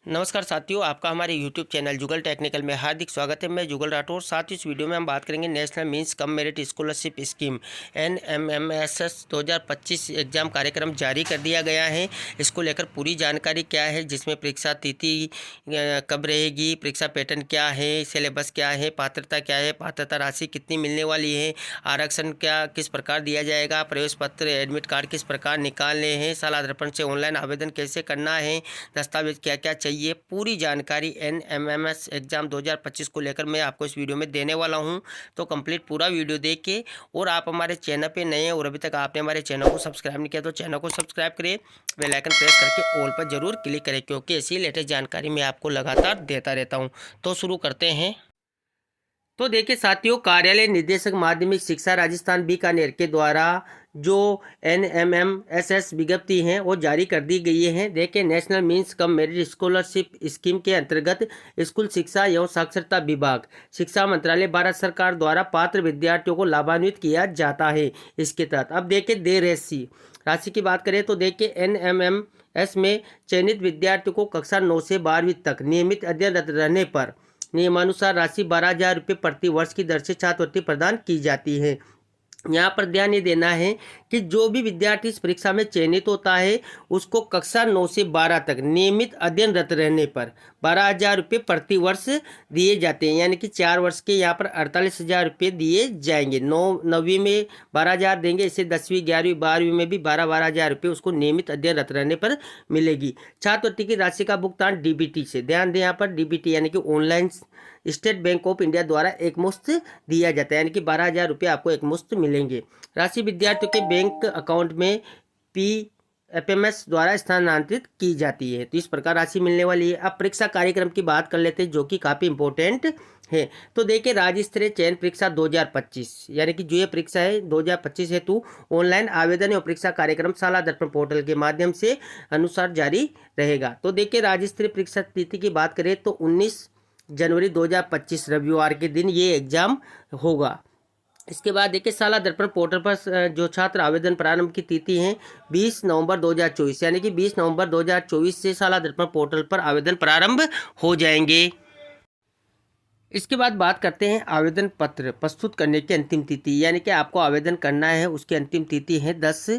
नमस्कार साथियों, आपका हमारे YouTube चैनल जुगल टेक्निकल में हार्दिक स्वागत है। मैं जुगल राठौर। साथ ही इस वीडियो में हम बात करेंगे national means cum merit scholarship scheme NMMSS 2025 exam कार्यक्रम जारी कर दिया गया है। इसको लेकर पूरी जानकारी क्या है, जिसमें परीक्षा तिथि कब रहेगी, परीक्षा पैटर्न क्या है, सिलेबस क्या है, पात्रता क्या है, पात्रता राशि कितनी मिलने वाली है, आरक्षण क्या किस प्रकार दिया जाएगा, प्रवेश पत्र एडमिट कार्ड किस प्रकार निकालने हैं, शाला दर्पण से ऑनलाइन आवेदन कैसे करना है, दस्तावेज क्या क्या चाहिए, ये पूरी जानकारी NMMS एग्ज़ाम 2025 को लेकर मैं आपको इस वीडियो में देने वाला हूं। तो कंप्लीट पूरा वीडियो देख के, और आप हमारे चैनल पे नए हैं और अभी तक आपने हमारे चैनल को सब्सक्राइब नहीं किया तो चैनल को सब्सक्राइब करें, बेल आइकन प्रेस करके ऑल पर जरूर क्लिक करें, क्योंकि ऐसी लेटेस्ट जानकारी मैं आपको लगातार देता रहता हूँ। तो शुरू करते हैं। तो देखिए साथियों, कार्यालय निदेशक माध्यमिक शिक्षा राजस्थान बीकानेर के द्वारा जो NMMSS विज्ञप्ति हैं वो जारी कर दी गई है। देखिए, national means cum merit scholarship scheme के अंतर्गत स्कूल शिक्षा एवं साक्षरता विभाग, शिक्षा मंत्रालय, भारत सरकार द्वारा पात्र विद्यार्थियों को लाभान्वित किया जाता है। इसके तहत अब देखिए देय राशि की बात करें तो देखिए NMMS में चयनित विद्यार्थियों को कक्षा 9 से 12वीं तक नियमित अध्ययनरत रहने पर नियमानुसार राशि 12,000 रुपये प्रति वर्ष की दर से छात्रवृत्ति प्रदान की जाती है। यहाँ पर ध्यान ये देना है कि जो भी विद्यार्थी इस परीक्षा में चयनित होता है उसको कक्षा 9 से 12 तक नियमित अध्ययनरत रहने पर 12,000 रुपये प्रति वर्ष दिए जाते हैं। यानी कि 4 वर्ष के यहाँ पर 48,000 रुपये दिए जाएंगे। 9वीं में 12,000 देंगे, इसे 10वीं 11वीं 12वीं में भी 12,000 रुपये उसको नियमित अध्ययनरत रहने पर मिलेगी। छात्रवृत्ति की राशि का भुगतान DBT से, ध्यान दें यहाँ पर DBT यानी कि online state bank of India द्वारा एक मुश्त दिया जाता है। यानी कि 12,000 रुपये आपको एक मुश्त मिलेंगे। राशि विद्यार्थियों के बैंक अकाउंट में PFMS द्वारा स्थानांतरित की जाती है। तो इस प्रकार राशि मिलने वाली है। अब परीक्षा कार्यक्रम की बात कर लेते हैं, जो कि काफ़ी इंपॉर्टेंट है। तो देखिए, राज्य स्तरीय चयन परीक्षा 2025 यानी कि जो ये परीक्षा है 2025 हेतु ऑनलाइन आवेदन और परीक्षा कार्यक्रम शाला दर्पण पोर्टल के माध्यम से अनुसार जारी रहेगा। तो देखिए, राज्य स्तरीय परीक्षा तिथि की बात करें तो 19 जनवरी 2025 रविवार के दिन ये एग्जाम होगा। इसके बाद देखिए, शाला दर्पण पोर्टल पर जो छात्र आवेदन प्रारंभ की तिथि है 20 नवंबर 2024, यानी कि 20 नवंबर 2024 से शाला दर्पण पोर्टल पर आवेदन प्रारंभ हो जाएंगे। इसके बाद बात करते हैं आवेदन पत्र प्रस्तुत करने की अंतिम तिथि, यानी कि आपको आवेदन करना है उसकी अंतिम तिथि है 10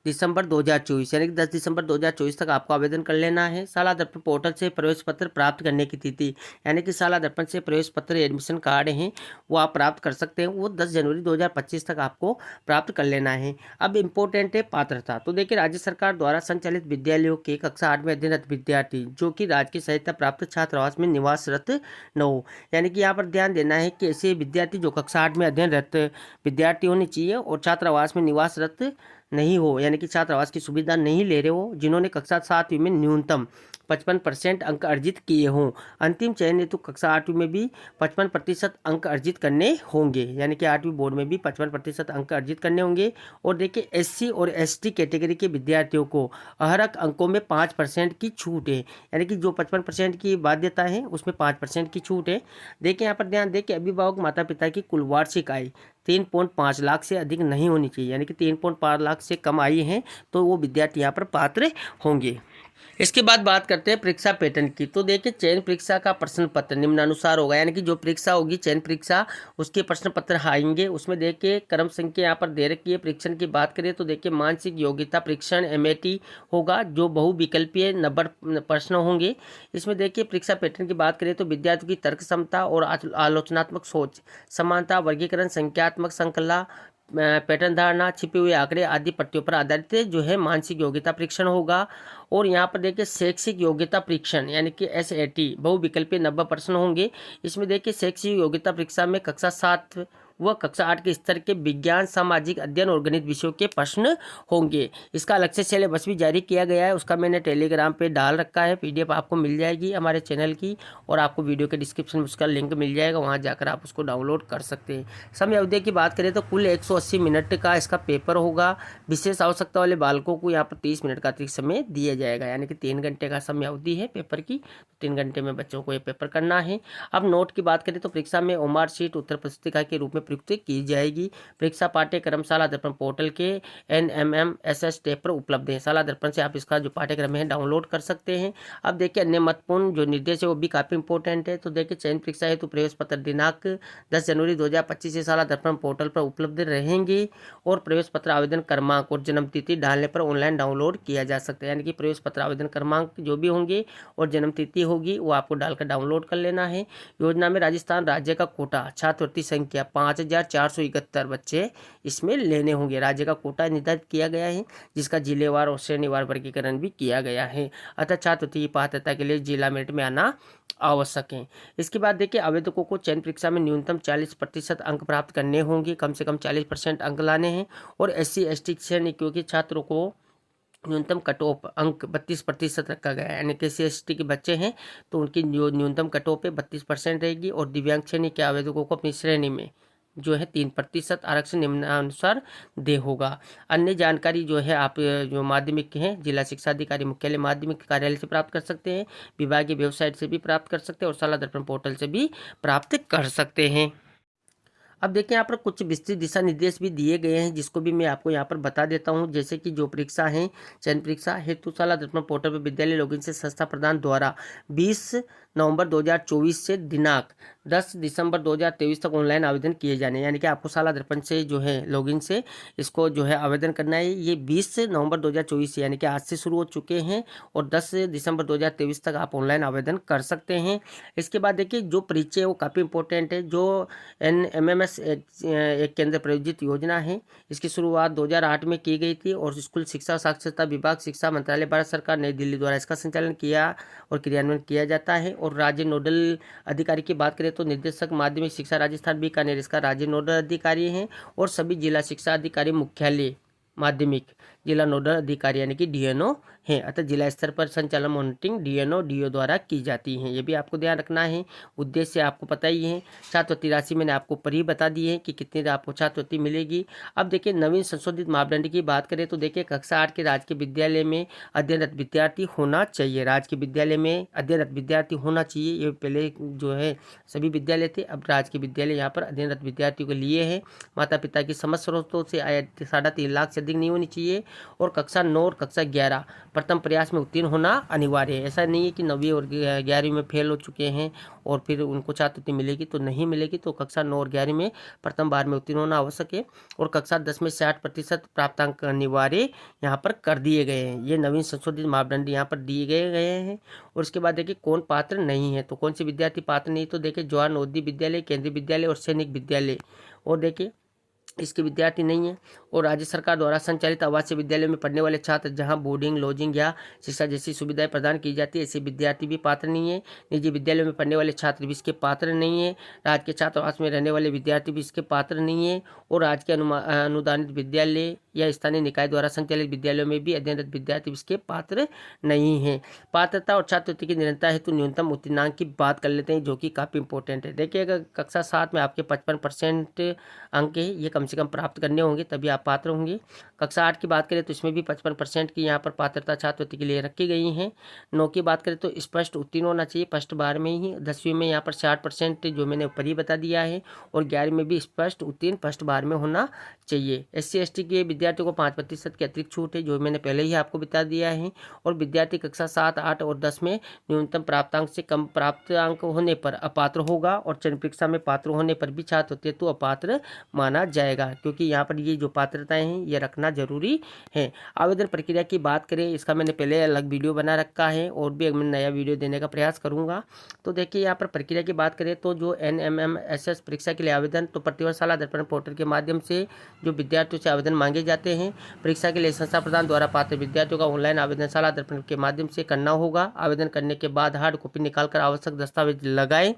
दिसंबर 2024, यानी कि 10 दिसंबर 2024 तक आपको आवेदन कर लेना है। शाला दर्पण पोर्टल से प्रवेश पत्र प्राप्त करने की तिथि, यानी कि शाला दर्पण से प्रवेश पत्र एडमिशन कार्ड हैं वो आप प्राप्त कर सकते हैं, वो 10 जनवरी 2025 तक आपको प्राप्त कर लेना है। अब इम्पोर्टेंट है पात्रता। तो देखिए, राज्य सरकार द्वारा संचालित विद्यालयों के कक्षा 8 में अध्ययनरत विद्यार्थी जो कि राज्य की सहायता प्राप्त छात्रावास में निवासरत न हो, यानी कि यहाँ पर ध्यान देना है कि ऐसे विद्यार्थी जो कक्षा 8 में अध्ययनरत विद्यार्थी होने चाहिए और छात्रावास में निवासरत नहीं हो, यानी कि छात्रावास की सुविधा नहीं ले रहे हो, जिन्होंने कक्षा 7वीं में न्यूनतम 55% अंक अर्जित किए हों। अंतिम चयन हेतु कक्षा 8वीं में भी 55% अंक अर्जित करने होंगे, यानी कि 8वीं बोर्ड में भी 55% अंक अर्जित करने होंगे। और देखिए, SC और ST कैटेगरी के विद्यार्थियों को अहरक अंकों में 5% की छूट है, यानी कि जो 55% की बाध्यता है उसमें 5% की छूट है। देखिए, यहाँ पर ध्यान दें कि अभिभावक माता पिता की कुल वार्षिक आय 3.5 लाख से अधिक नहीं होनी चाहिए, यानी कि 3.5 लाख से कम आई है तो वो विद्यार्थी यहाँ पर पात्र होंगे। इसके बाद बात करते हैं परीक्षा पैटर्न की। तो देखिए, चयन परीक्षा का प्रश्न पत्र निम्नानुसार होगा, यानी कि जो परीक्षा होगी चयन परीक्षा उसके प्रश्न पत्र आएंगे। उसमें देखिए क्रम संख्या यहाँ पर दे रखी है। परीक्षण की बात करें तो देखिए, मानसिक योग्यता परीक्षण MAT होगा, जो बहुविकल्पीय 90 प्रश्न होंगे। इसमें देखिए, परीक्षा पैटर्न की बात करें तो विद्यार्थियों की तर्क क्षमता और आलोचनात्मक सोच, समानता, वर्गीकरण, संख्यात्मक श्रृंखला, पैटर्न धारणा, छिपे हुए आंकड़े आदि पट्टियों पर आधारित जो है मानसिक योग्यता परीक्षण होगा। और यहाँ पर देखिए, शैक्षिक योग्यता परीक्षण यानी कि SAT बहुविकल्पीय 90 प्रश्न होंगे। इसमें देखिए, शैक्षिक योग्यता परीक्षा में कक्षा 7 व कक्षा 8 के स्तर के विज्ञान, सामाजिक अध्ययन और गणित विषयों के प्रश्न होंगे। इसका अलग से सिलेबस भी जारी किया गया है, उसका मैंने टेलीग्राम पे डाल रखा है। PDF आपको मिल जाएगी हमारे चैनल की, और आपको वीडियो के डिस्क्रिप्शन में उसका लिंक मिल जाएगा, वहाँ जाकर आप उसको डाउनलोड कर सकते हैं। समय अवधि की बात करें तो कुल 180 मिनट का इसका पेपर होगा। विशेष आवश्यकता वाले बालकों को यहाँ पर 30 मिनट का अतिरिक्त समय दिया जाएगा, यानी कि 3 घंटे का समय अवधि है पेपर की। 3 घंटे में बच्चों को ये पेपर करना है। अब नोट की बात करें तो परीक्षा में OMR शीट उत्तर पुस्तिका के रूप में प्रयुक्त की जाएगी। परीक्षा पाठ्यक्रम शाला दर्पण पोर्टल के NMMSS टैब पर उपलब्ध है। शाला दर्पण से आप इसका जो पाठ्यक्रम है डाउनलोड कर सकते हैं। अब देखिए अन्य महत्वपूर्ण जो निर्देश है वो भी काफ़ी इंपॉर्टेंट है। तो देखिए चयन परीक्षा हेतु प्रवेश पत्र दिनांक 10 जनवरी 2025 से शाला दर्पण पोर्टल पर उपलब्ध रहेंगे और प्रवेश पत्र आवेदन क्रमांक और जन्म तिथि डालने पर ऑनलाइन डाउनलोड किया जा सकता है। यानी कि प्रवेश पत्र आवेदन क्रमांक जो भी होंगे और जन्म तिथि होगी वो आपको डालकर डाउनलोड कर लेना है। योजना में राजस्थान राज्य का कोटा छात्रवृत्ति संख्या 5471 बच्चे इसमें लेने होंगे। राज्य का कोटा निर्धारित किया गया है जिसका जिलेवार और श्रेणीवार वर्गीकरण भी किया गया है। अतः छात्रवृत्ति की पात्रता के लिए जिला मेरिट में आना आवश्यक है। इसके बाद देखिए आवेदकों को चयन परीक्षा में न्यूनतम 40% अंक प्राप्त करने होंगे, कम से कम 40% अंक लाने हैं। और SC ST श्रेणी के छात्रों को न्यूनतम कट ऑफ अंक 32% रखा गया है। यानी कि SC ST के बच्चे हैं तो उनकी जो न्यूनतम कट ऑफ है 32% रहेगी। और दिव्यांग श्रेणी के आवेदकों को अपनी श्रेणी में जो है 3% आरक्षण निम्नानुसार दे होगा। अन्य जानकारी जो है आप जो माध्यमिक के हैं जिला शिक्षा अधिकारी मुख्यालय माध्यमिक कार्यालय से प्राप्त कर सकते हैं, विभागीय वेबसाइट से भी प्राप्त कर सकते हैं और शाला दर्पण पोर्टल से भी प्राप्त कर सकते हैं। अब देखिए यहाँ पर कुछ विस्तृत दिशा निर्देश भी दिए गए हैं जिसको भी मैं आपको यहाँ पर बता देता हूँ। जैसे कि जो परीक्षा है चयन परीक्षा हेतु शाला दर्पण पोर्टल पर विद्यालय लॉगिन से संस्था प्रदान द्वारा 20 नवंबर 2024 से दिनांक 10 दिसंबर 2023 तक ऑनलाइन आवेदन किए जाने। यानी कि आपको शाला दर्पण से जो है लॉगिन से इसको जो है आवेदन करना है। ये 20 नवंबर 2024 यानी कि आज से शुरू हो चुके हैं और 10 दिसंबर 2023 तक आप ऑनलाइन आवेदन कर सकते हैं। इसके बाद देखिए जो परीक्षा है वो काफ़ी इंपॉर्टेंट है। जो NMMS एक केंद्र प्रायोजित योजना है, इसकी शुरुआत 2008 में की गई थी और स्कूल शिक्षा साक्षरता विभाग शिक्षा मंत्रालय भारत सरकार नई दिल्ली द्वारा इसका संचालन किया और क्रियान्वयन किया जाता है। और राज्य नोडल अधिकारी की बात करें तो निर्देशक माध्यमिक शिक्षा राजस्थान बीकानेर इसका राज्य नोडल अधिकारी हैं और सभी जिला शिक्षा अधिकारी मुख्यालय माध्यमिक जिला नोडल अधिकारी यानी कि DNO हैं। अतः जिला स्तर पर संचालन मॉनिटरिंग DNO DO द्वारा की जाती है। ये भी आपको ध्यान रखना है। उद्देश्य आपको पता ही है। छात्रवृत्ति राशि मैंने आपको ऊपर ही बता दी है कि कितनी आपको छात्रवृत्ति मिलेगी। अब देखिए नवीन संशोधित मापदंड की बात करें तो देखिए कक्षा 8 के राजकीय विद्यालय में अध्ययनरत विद्यार्थी होना चाहिए। राजकीय विद्यालय में अध्ययनरत विद्यार्थी होना चाहिए। ये पहले जो है सभी विद्यालय थे, अब राजकीय विद्यालय यहाँ पर अध्ययनरत विद्यार्थियों के लिए है। माता पिता की समस्त स्रोतों से आय 3.5 लाख से अधिक नहीं होनी चाहिए और कक्षा 9 और कक्षा 11 प्रथम प्रयास में उत्तीर्ण होना अनिवार्य है। ऐसा नहीं है कि 9वीं और 11वीं में फेल हो चुके हैं और फिर उनको छात्रवृत्ति मिलेगी तो नहीं मिलेगी। तो कक्षा 9 और 11वीं में प्रथम बार में उत्तीर्ण होना आवश्यक है और कक्षा 10 में 60% प्राप्तांक अनिवार्य यहाँ पर कर दिए गए हैं। ये नवीन संशोधित मापदंड यहाँ पर दिए गए हैं। और उसके बाद देखिए कौन पात्र नहीं है, तो कौन से विद्यार्थी पात्र नहीं, तो देखिए जवाहर नवोदय विद्यालय, केंद्रीय विद्यालय और सैनिक विद्यालय और देखिए इसके विद्यार्थी नहीं है। और राज्य सरकार द्वारा संचालित आवासीय विद्यालयों में पढ़ने वाले छात्र जहां बोर्डिंग लॉजिंग या शिक्षा जैसी सुविधाएं प्रदान की जाती है ऐसे विद्यार्थी भी पात्र नहीं है। निजी विद्यालयों में पढ़ने वाले छात्र भी इसके पात्र नहीं है। राज्य के छात्रावास में रहने वाले विद्यार्थी भी इसके पात्र नहीं है। और राज्य के अनुदानित विद्यालय या स्थानीय निकाय द्वारा संचालित विद्यालयों में भी अध्ययनरत विद्यार्थी इसके पात्र नहीं है। पात्रता और छात्रवृत्ति की निरंतरता हेतु न्यूनतम उत्तीर्णांक की बात कर लेते हैं जो कि काफ़ी इंपॉर्टेंट है। देखिए अगर कक्षा 7 में आपके 55% अंक है, ये कम से कम प्राप्त करने होंगे तभी आप पात्र होंगे। कक्षा 8 की बात करें तो इसमें भी 55% की यहाँ पर पात्रता छात्रवृत्ति के लिए रखी गई हैं। 9 की बात करें तो स्पष्ट उत्तीर्ण होना चाहिए फर्स्ट बार में ही। 10वीं में यहाँ पर 60% जो मैंने ऊपर ही बता दिया है और 11वीं में भी स्पष्ट उत्तीर्ण फर्स्ट बार में होना चाहिए। SC ST के विद्यार्थियों को 5% की अतिरिक्त छूट है जो मैंने पहले ही आपको बता दिया है। और विद्यार्थी कक्षा 7, 8 और 10 में न्यूनतम प्राप्तांक से कम प्राप्त अंक होने पर अपात्र होगा और चयन परीक्षा में पात्र होने पर भी छात्रवृत्ति तो अपात्र माना जाएगा, क्योंकि यहाँ पर ये जो पात्रताएं हैं ये रखना जरूरी है। आवेदन प्रक्रिया की बात करें, इसका मैंने पहले अलग वीडियो बना रखा है और भी मैं नया वीडियो देने का प्रयास करूँगा। तो देखिए यहाँ पर प्रक्रिया की बात करें तो जो NMMSS परीक्षा के लिए आवेदन तो प्रतिवर्ष शाला दर्पण पोर्टल के माध्यम से जो विद्यार्थियों से आवेदन मांगे जाते हैं। परीक्षा के लिए संस्था प्रदान द्वारा पात्र विद्यार्थियों का ऑनलाइन आवेदन शाला दर्पण के माध्यम से करना होगा। आवेदन करने के बाद हार्ड कॉपी निकालकर आवश्यक दस्तावेज लगाएं।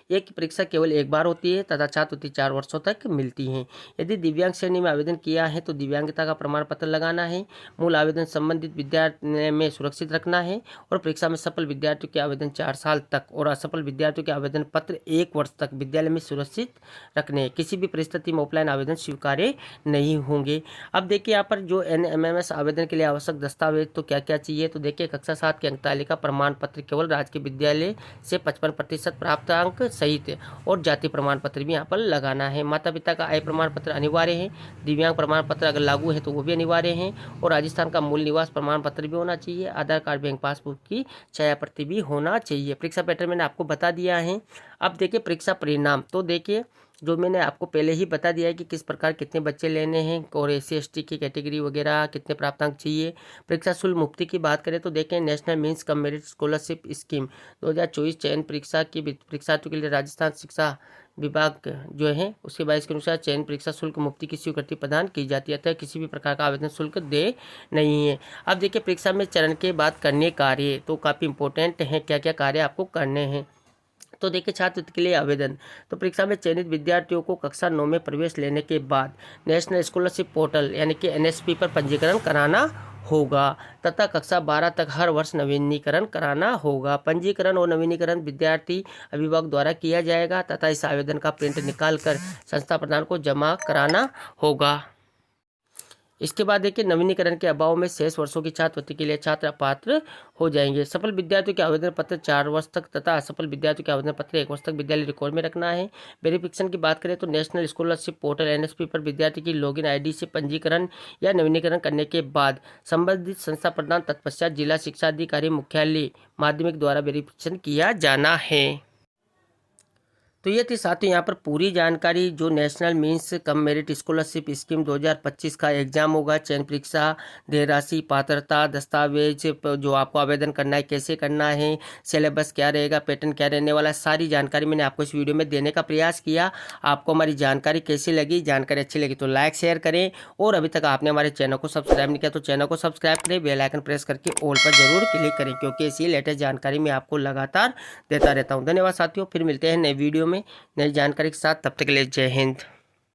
एक परीक्षा केवल एक बार होती है तथा छात्रवृत्ति 4 वर्षों तक मिलती है। यदि दिव्यांग श्रेणी में आवेदन किया है तो दिव्यांगता का प्रमाण पत्र लगाना है। मूल आवेदन संबंधित विद्यार्थी में सुरक्षित रखना है और परीक्षा में सफल विद्यार्थियों के आवेदन 4 साल तक और असफल विद्यार्थियों के आवेदन पत्र 1 वर्ष तक विद्यालय में सुरक्षित रखने। किसी भी परिस्थिति में ऑफलाइन आवेदन स्वीकार्य नहीं होंगे। अब देखिए यहाँ पर जो NMMS आवेदन के लिए आवश्यक दस्तावेज तो क्या क्या चाहिए, तो देखिए कक्षा 7 की अंक तालिका प्रमाण पत्र केवल राजकीय विद्यालय से 55% प्राप्त अंक सहित और जाति प्रमाण पत्र भी यहाँ पर लगाना है। माता पिता का आय प्रमाण पत्र अनिवार्य है। दिव्यांग प्रमाण पत्र अगर लागू है तो वो भी अनिवार्य है। और राजस्थान का मूल निवास प्रमाण पत्र भी होना चाहिए। आधार कार्ड, बैंक पासबुक की छाया प्रति भी होना चाहिए। परीक्षा पैटर्न मैंने आपको बता दिया है। अब देखिए परीक्षा परिणाम, तो देखिए जो मैंने आपको पहले ही बता दिया है कि किस प्रकार कितने बच्चे लेने हैं और SC/ST की कैटेगरी वगैरह कितने प्राप्तांक चाहिए। परीक्षा शुल्क मुक्ति की बात करें तो देखें national means cum merit scholarship scheme 2024 चयन परीक्षा की परीक्षार्थियों के लिए राजस्थान शिक्षा विभाग जो है उसके 22 के अनुसार चयन परीक्षा शुल्क मुक्ति की स्वीकृति प्रदान की जाती है, अतः किसी भी प्रकार का आवेदन शुल्क दे नहीं है। अब देखिए परीक्षा में चरण के बाद करने कार्य तो काफ़ी इंपॉर्टेंट हैं, क्या क्या कार्य आपको करने हैं। तो देखिए छात्रवृत्ति के लिए आवेदन, तो परीक्षा में चयनित विद्यार्थियों को कक्षा 9 में प्रवेश लेने के बाद नेशनल स्कॉलरशिप पोर्टल यानी कि NSP पर पंजीकरण कराना होगा तथा कक्षा 12 तक हर वर्ष नवीनीकरण कराना होगा। पंजीकरण और नवीनीकरण विद्यार्थी अभिभावक द्वारा किया जाएगा तथा इस आवेदन का प्रिंट निकालकर संस्था प्रधान को जमा कराना होगा। इसके बाद देखिए नवीनीकरण के अभाव में शेष वर्षों की छात्रवृत्ति के लिए छात्र अपात्र हो जाएंगे। सफल विद्यार्थियों के आवेदन पत्र 4 वर्ष तक तथा असफल विद्यार्थियों के आवेदन पत्र 1 वर्ष तक विद्यालय रिकॉर्ड में रखना है। वेरिफिकेशन की बात करें तो नेशनल स्कॉलरशिप पोर्टल NSP पर विद्यार्थी की लॉगिन ID से पंजीकरण या नवीनीकरण करने के बाद संबंधित संस्था प्रधान तत्पश्चात जिला शिक्षा अधिकारी मुख्यालय माध्यमिक द्वारा वेरिफिकेशन किया जाना है। तो ये थी साथियों यहाँ पर पूरी जानकारी जो national means cum merit scholarship scheme 2025 का एग्जाम होगा, चयन परीक्षा, देय राशि, पात्रता, दस्तावेज जो आपको आवेदन करना है कैसे करना है, सिलेबस क्या रहेगा, पैटर्न क्या रहने वाला है, सारी जानकारी मैंने आपको इस वीडियो में देने का प्रयास किया। आपको हमारी जानकारी कैसी लगी, जानकारी अच्छी लगी तो लाइक शेयर करें और अभी तक आपने हमारे चैनल को सब्सक्राइब नहीं किया तो चैनल को सब्सक्राइब करें, बेल आइकन प्रेस करके ऑल पर जरूर क्लिक करें क्योंकि ऐसी लेटेस्ट जानकारी मैं आपको लगातार देता रहता हूँ। धन्यवाद साथियों, फिर मिलते हैं नए वीडियो में नई जानकारी के साथ, तब तक के लिए जय हिंद।